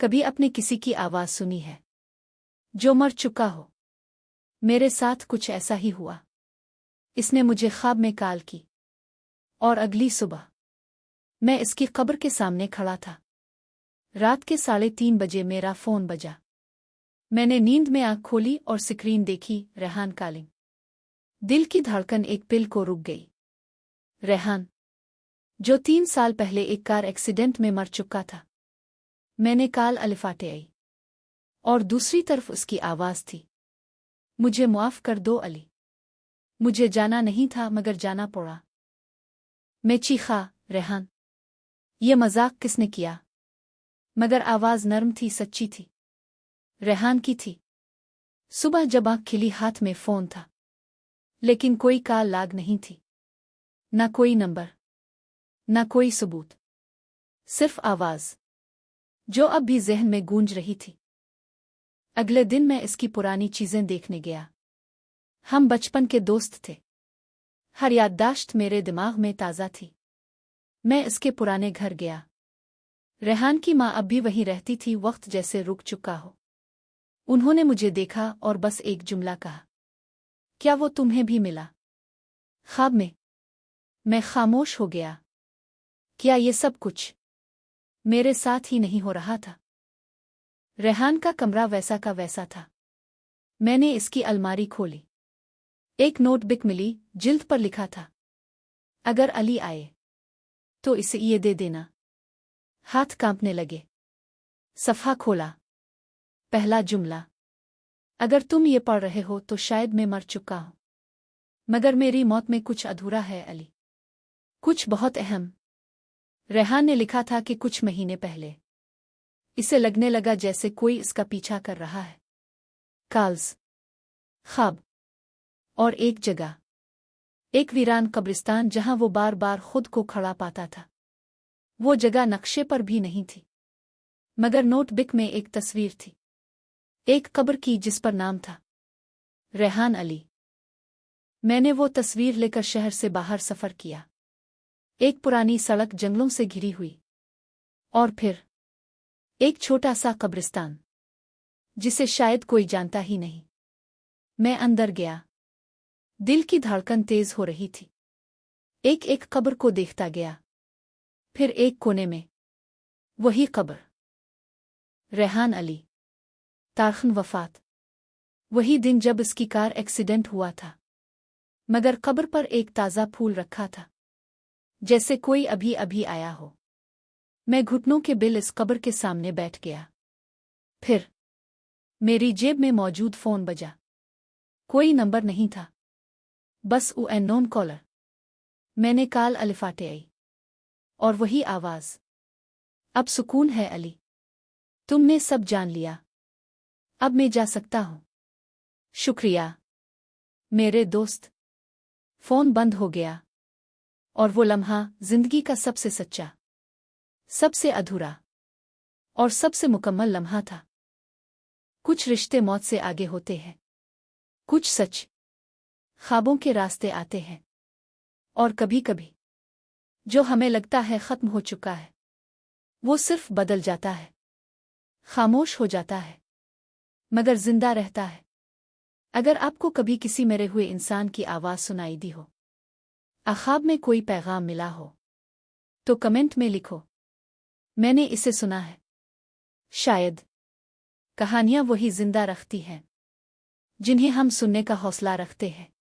कभी अपने किसी की आवाज सुनी है जो मर चुका हो? मेरे साथ कुछ ऐसा ही हुआ। इसने मुझे ख्वाब में कॉल की और अगली सुबह मैं इसकी कब्र के सामने खड़ा था। रात के 3:30 बजे मेरा फोन बजा। मैंने नींद में आंख खोली और स्क्रीन देखी, रेहान कॉलिंग। दिल की धड़कन एक पिल को रुक गई। रेहान, जो 3 साल पहले एक कार एक्सीडेंट में मर चुका था। मैंने कॉल अलिफाटे आई और दूसरी तरफ उसकी आवाज थी, मुझे माफ कर दो अली, मुझे जाना नहीं था मगर जाना पड़ा। मैं चीखा, रेहान, ये मजाक किसने किया? मगर आवाज नरम थी, सच्ची थी, रेहान की थी। सुबह जब आंख खिली हाथ में फोन था, लेकिन कोई कॉल लाग नहीं थी, न कोई नंबर, न कोई सबूत, सिर्फ आवाज जो अब भी ज़हन में गूंज रही थी। अगले दिन मैं इसकी पुरानी चीजें देखने गया। हम बचपन के दोस्त थे। हर याददाश्त मेरे दिमाग में ताज़ा थी। मैं इसके पुराने घर गया। रेहान की माँ अब भी वहीं रहती थी, वक्त जैसे रुक चुका हो। उन्होंने मुझे देखा और बस एक जुमला कहा, क्या वो तुम्हें भी मिला ख्वाब में? मैं खामोश हो गया। क्या ये सब कुछ मेरे साथ ही नहीं हो रहा था? रेहान का कमरा वैसा का वैसा था। मैंने इसकी अलमारी खोली। एक नोटबुक मिली, जिल्द पर लिखा था, अगर अली आए तो इसे ये दे देना। हाथ कांपने लगे। सफ़ा खोला। पहला जुमला, अगर तुम ये पढ़ रहे हो तो शायद मैं मर चुका हूं, मगर मेरी मौत में कुछ अधूरा है अली, कुछ बहुत अहम। रेहान ने लिखा था कि कुछ महीने पहले इसे लगने लगा जैसे कोई इसका पीछा कर रहा है। कॉल्स, ख्वाब और एक जगह, एक वीरान कब्रिस्तान जहां वो बार बार खुद को खड़ा पाता था। वो जगह नक्शे पर भी नहीं थी, मगर नोटबुक में एक तस्वीर थी, एक कब्र की जिस पर नाम था रेहान अली। मैंने वो तस्वीर लेकर शहर से बाहर सफ़र किया। एक पुरानी सड़क जंगलों से घिरी हुई, और फिर एक छोटा सा कब्रिस्तान जिसे शायद कोई जानता ही नहीं। मैं अंदर गया। दिल की धड़कन तेज हो रही थी। एक एक कब्र को देखता गया। फिर एक कोने में वही कब्र, रेहान अली, तारीख़ वफ़ात, वही दिन जब इसकी कार एक्सीडेंट हुआ था। मगर कब्र पर एक ताज़ा फूल रखा था, जैसे कोई अभी अभी आया हो। मैं घुटनों के बिल इस कब्र के सामने बैठ गया। फिर मेरी जेब में मौजूद फ़ोन बजा। कोई नंबर नहीं था, बस वो अननोन कॉलर। मैंने कॉल अलिफाटे आई और वही आवाज़, अब सुकून है अली, तुमने सब जान लिया, अब मैं जा सकता हूँ। शुक्रिया मेरे दोस्त। फ़ोन बंद हो गया और वो लम्हा जिंदगी का सबसे सच्चा, सबसे अधूरा और सबसे मुकम्मल लम्हा था। कुछ रिश्ते मौत से आगे होते हैं, कुछ सच ख्वाबों के रास्ते आते हैं, और कभी कभी जो हमें लगता है ख़त्म हो चुका है वो सिर्फ बदल जाता है, खामोश हो जाता है, मगर जिंदा रहता है। अगर आपको कभी किसी मरे हुए इंसान की आवाज़ सुनाई दी हो, ख्वाब में कोई पैगाम मिला हो, तो कमेंट में लिखो, मैंने इसे सुना है। शायद कहानियां वही जिंदा रखती हैं जिन्हें हम सुनने का हौसला रखते हैं।